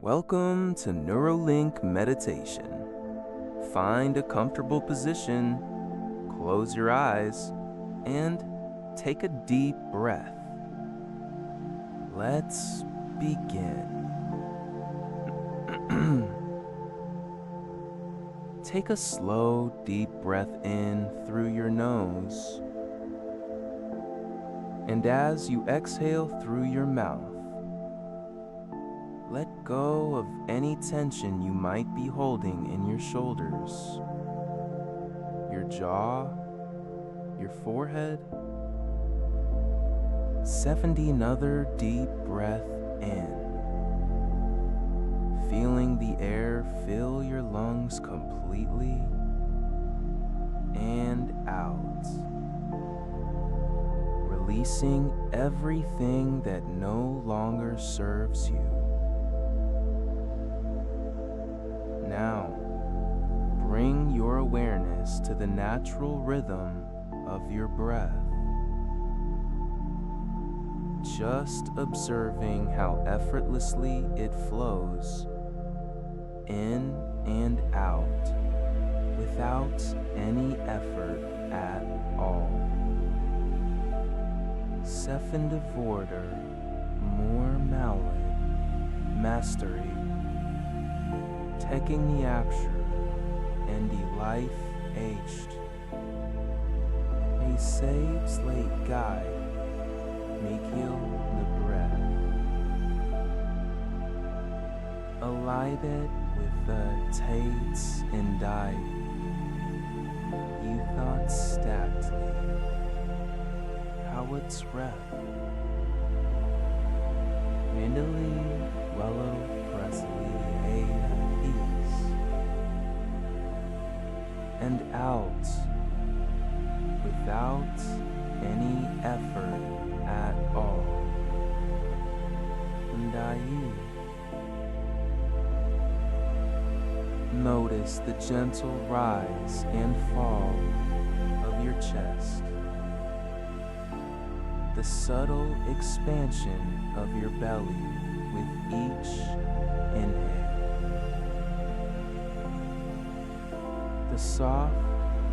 Welcome to Neurolink Meditation. Find a comfortable position, close your eyes, and take a deep breath. Let's begin. Take a slow, deep breath in through your nose, and as you exhale through your mouth, let go of any tension you might be holding in your shoulders, your jaw, your forehead. 70 another deep breath in, feeling the air fill your lungs completely, and out, releasing everything that no longer serves you. Now, bring your awareness to the natural rhythm of your breath, just observing how effortlessly it flows in and out without any effort at all. Seffende Vorder, more mallet, mastery, taking the Abscher and the life aged. A saved slate guide, Mikhail the breath. Allied with the Tates and died. You thought stactly. How it's rep. Mindily, wellow, Presley, ease. And out without any effort at all. And you notice the gentle rise and fall of your chest, the subtle expansion of your belly with each inhale, the soft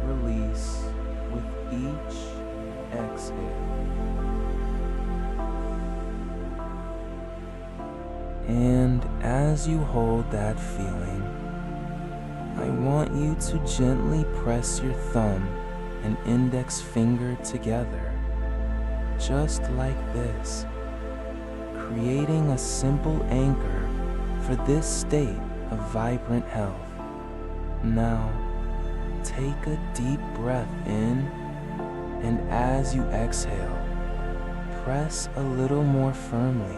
release with each exhale. And as you hold that feeling, I want you to gently press your thumb and index finger together, just like this, creating a simple anchor for this state of vibrant health. Now, take a deep breath in, and as you exhale, press a little more firmly,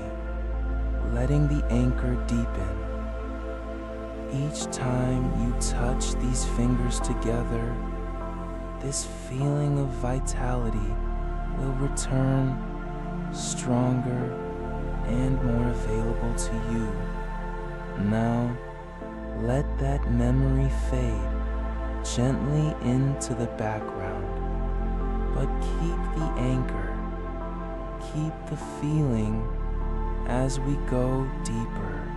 letting the anchor deepen. Each time you touch these fingers together, this feeling of vitality will return stronger and more available to you. Now, let that memory fade gently into the background, but keep the anchor, keep the feeling as we go deeper.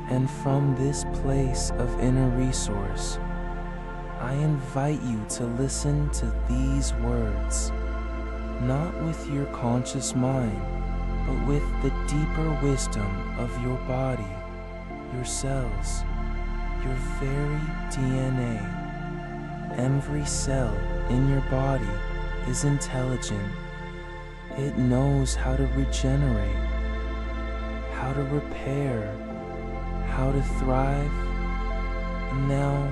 And from this place of inner resource, I invite you to listen to these words, not with your conscious mind, but with the deeper wisdom of your body, your cells, your very DNA. Every cell in your body is intelligent. It knows how to regenerate, how to repair, how to thrive. And now,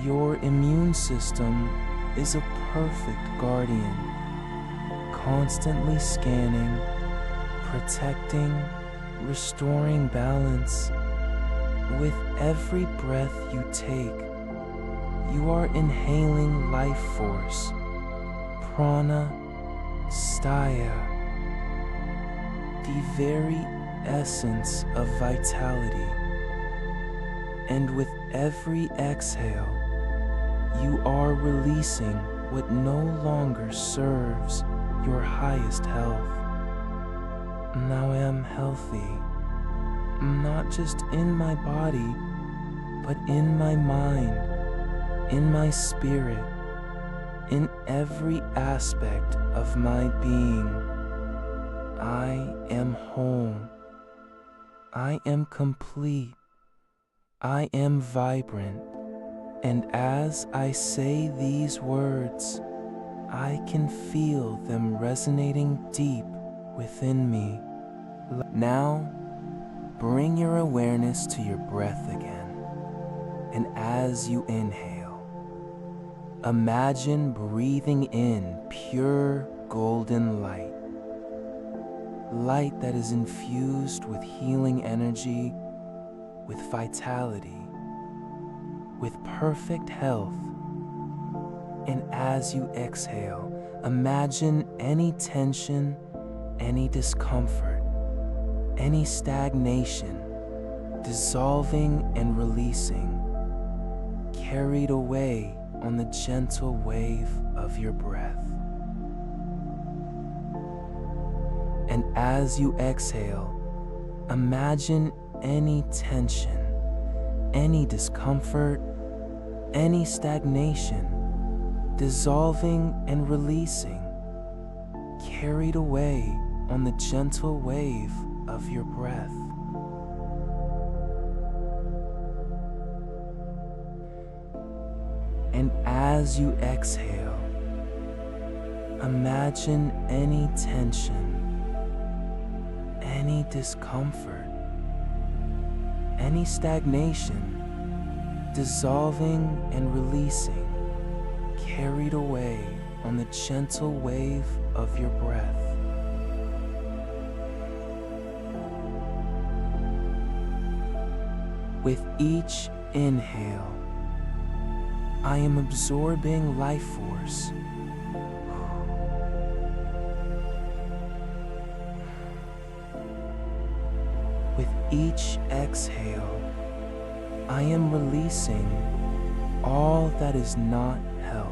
your immune system is a perfect guardian, constantly scanning, protecting, restoring balance. With every breath you take, you are inhaling life force, prana, staya, the very essence of vitality. And with every exhale, you are releasing what no longer serves your highest health. Now I am healthy. not just in my body, but in my mind, in my spirit, in every aspect of my being. I am whole. I am complete. I am vibrant. And as I say these words, I can feel them resonating deep within me. Now, bring your awareness to your breath again. And as you inhale, imagine breathing in pure golden light. Light that is infused with healing energy, with vitality, with perfect health. And as you exhale, imagine any tension, any discomfort, any stagnation dissolving and releasing, carried away on the gentle wave of your breath. And as you exhale, imagine any tension, any discomfort, any stagnation dissolving and releasing, carried away on the gentle wave of your breath. And as you exhale, imagine any tension, any discomfort, any stagnation dissolving and releasing, carried away on the gentle wave of your breath. With each inhale, I am absorbing life force. With each exhale, I am releasing all that is not health.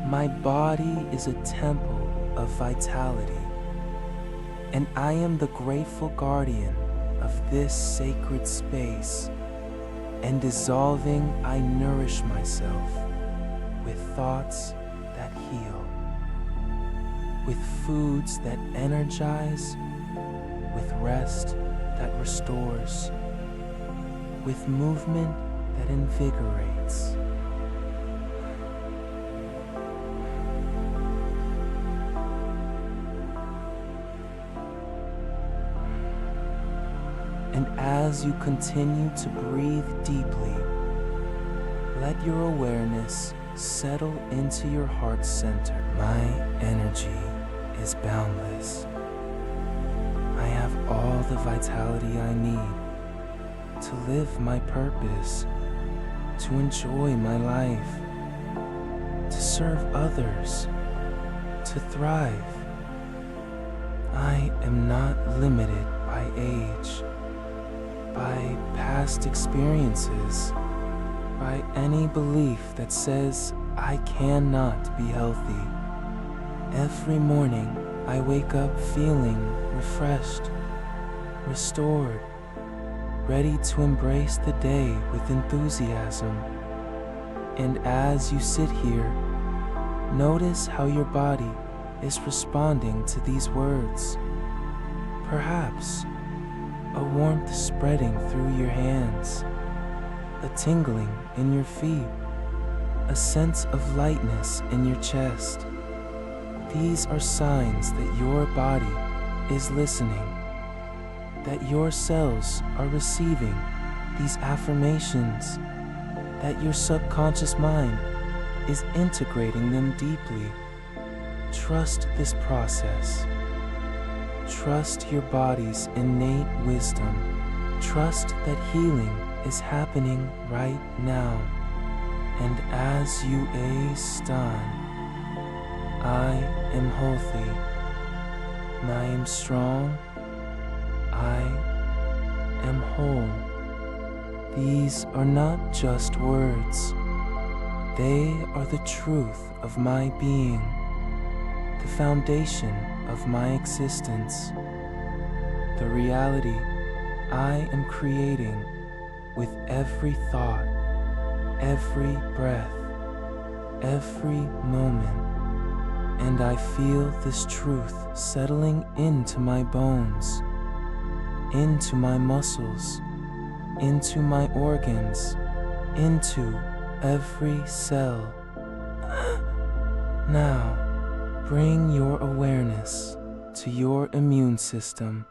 My body is a temple of vitality, and I am the grateful guardian of this sacred space. And dissolving, I nourish myself with thoughts that heal, with foods that energize, with rest that restores, with movement that invigorates. And as you continue to breathe deeply, let your awareness settle into your heart center. My energy is boundless. I have all the vitality I need to live my purpose, to enjoy my life, to serve others, to thrive. I am not limited by age, by past experiences, by any belief that says I cannot be healthy. Every morning I wake up feeling refreshed, restored, ready to embrace the day with enthusiasm. And as you sit here, notice how your body is responding to these words. Perhaps a warmth spreading through your hands, a tingling in your feet, a sense of lightness in your chest. These are signs that your body is listening, that your cells are receiving these affirmations, that your subconscious mind is integrating them deeply. Trust this process. Trust your body's innate wisdom. Trust that healing is happening right now. And as you stand, I am healthy. I am strong. I am whole. These are not just words. They are the truth of my being, the foundation of my existence, the reality I am creating with every thought, every breath, every moment. And I feel this truth settling into my bones, into my muscles, into my organs, into every cell. Now, bring your awareness to your immune system,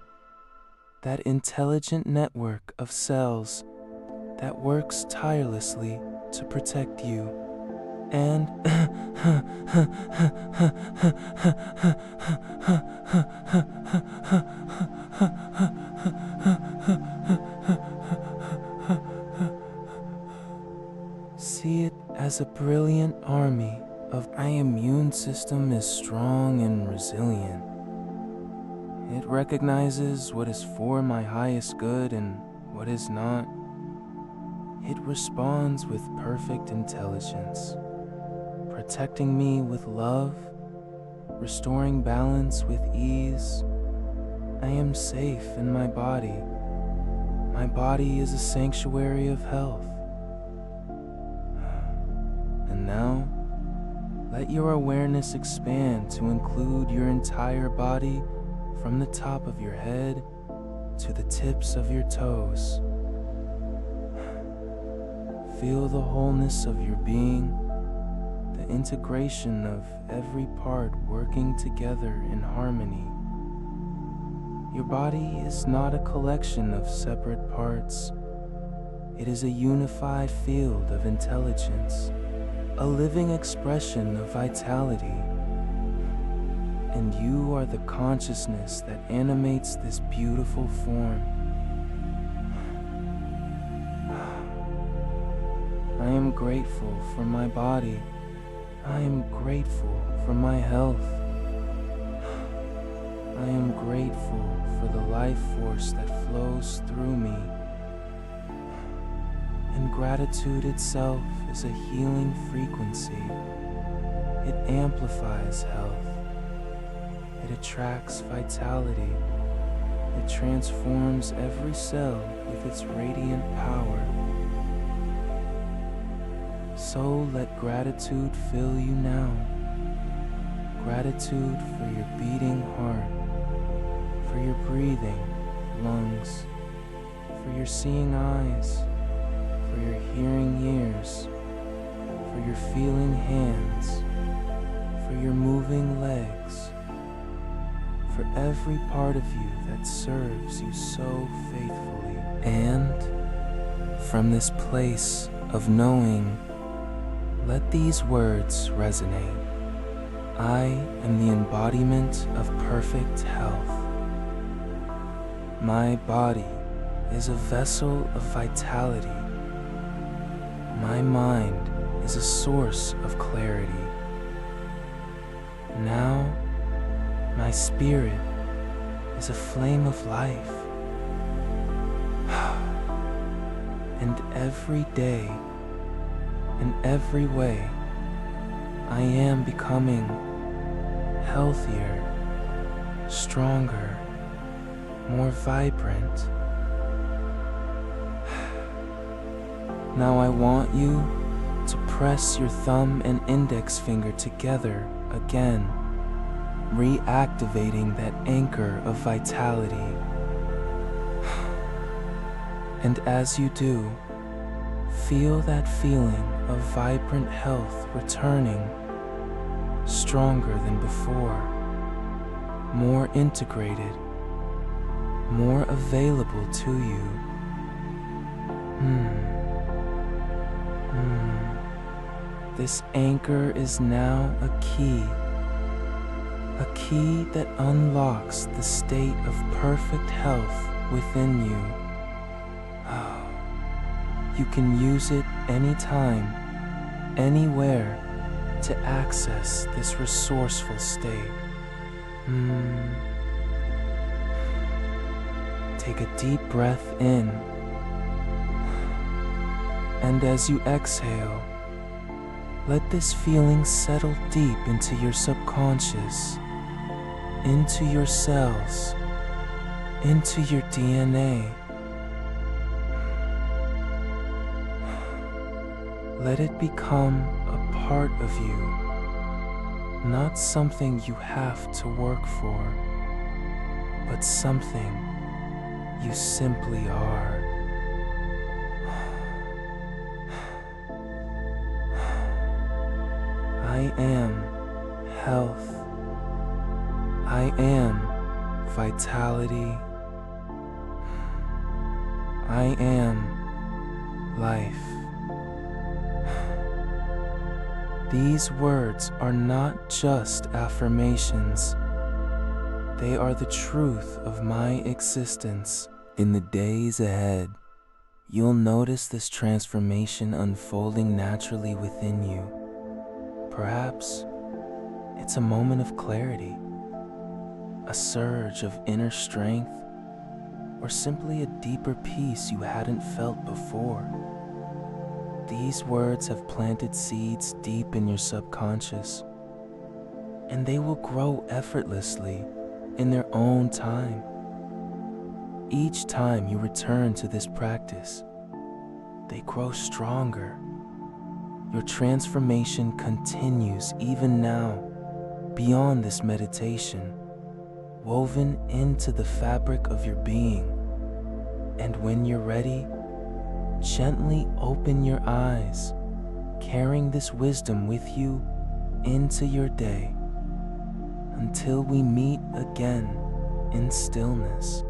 that intelligent network of cells that works tirelessly to protect you. And see it as a brilliant army of my immune system is strong and resilient. It recognizes what is for my highest good and what is not. It responds with perfect intelligence, protecting me with love, restoring balance with ease. I am safe in my body. My body is a sanctuary of health. And now, let your awareness expand to include your entire body from the top of your head to the tips of your toes. Feel the wholeness of your being, the integration of every part working together in harmony. Your body is not a collection of separate parts. It is a unified field of intelligence, a living expression of vitality. And you are the consciousness that animates this beautiful form. I am grateful for my body. I am grateful for my health. I am grateful for the life force that flows through me. And gratitude itself is a healing frequency. It amplifies health. It attracts vitality. It transforms every cell with its radiant power. So let gratitude fill you now. Gratitude for your beating heart, for your breathing lungs, for your seeing eyes, for your hearing ears, for your feeling hands, for your moving legs, for every part of you that serves you so faithfully. And from this place of knowing, let these words resonate. I am the embodiment of perfect health. My body is a vessel of vitality. My mind is a source of clarity. Now, my spirit is a flame of life. And every day, in every way, I am becoming healthier, stronger, more vibrant. Now I want you to press your thumb and index finger together again, reactivating that anchor of vitality. And as you do, feel that feeling of vibrant health returning, stronger than before, more integrated, more available to you. This anchor is now a key that unlocks the state of perfect health within you. You can use it anytime, anywhere, to access this resourceful state. Take a deep breath in, and as you exhale, let this feeling settle deep into your subconscious. into your cells, into your DNA. Let it become a part of you, not something you have to work for, but something you simply are. I am health. I am vitality. I am life. These words are not just affirmations. They are the truth of my existence. In the days ahead, you'll notice this transformation unfolding naturally within you. Perhaps it's a moment of clarity, a surge of inner strength, or simply a deeper peace you hadn't felt before. These words have planted seeds deep in your subconscious, and they will grow effortlessly in their own time. Each time you return to this practice, they grow stronger. Your transformation continues even now, beyond this meditation, woven into the fabric of your being. And when you're ready, gently open your eyes, carrying this wisdom with you into your day, until we meet again in stillness.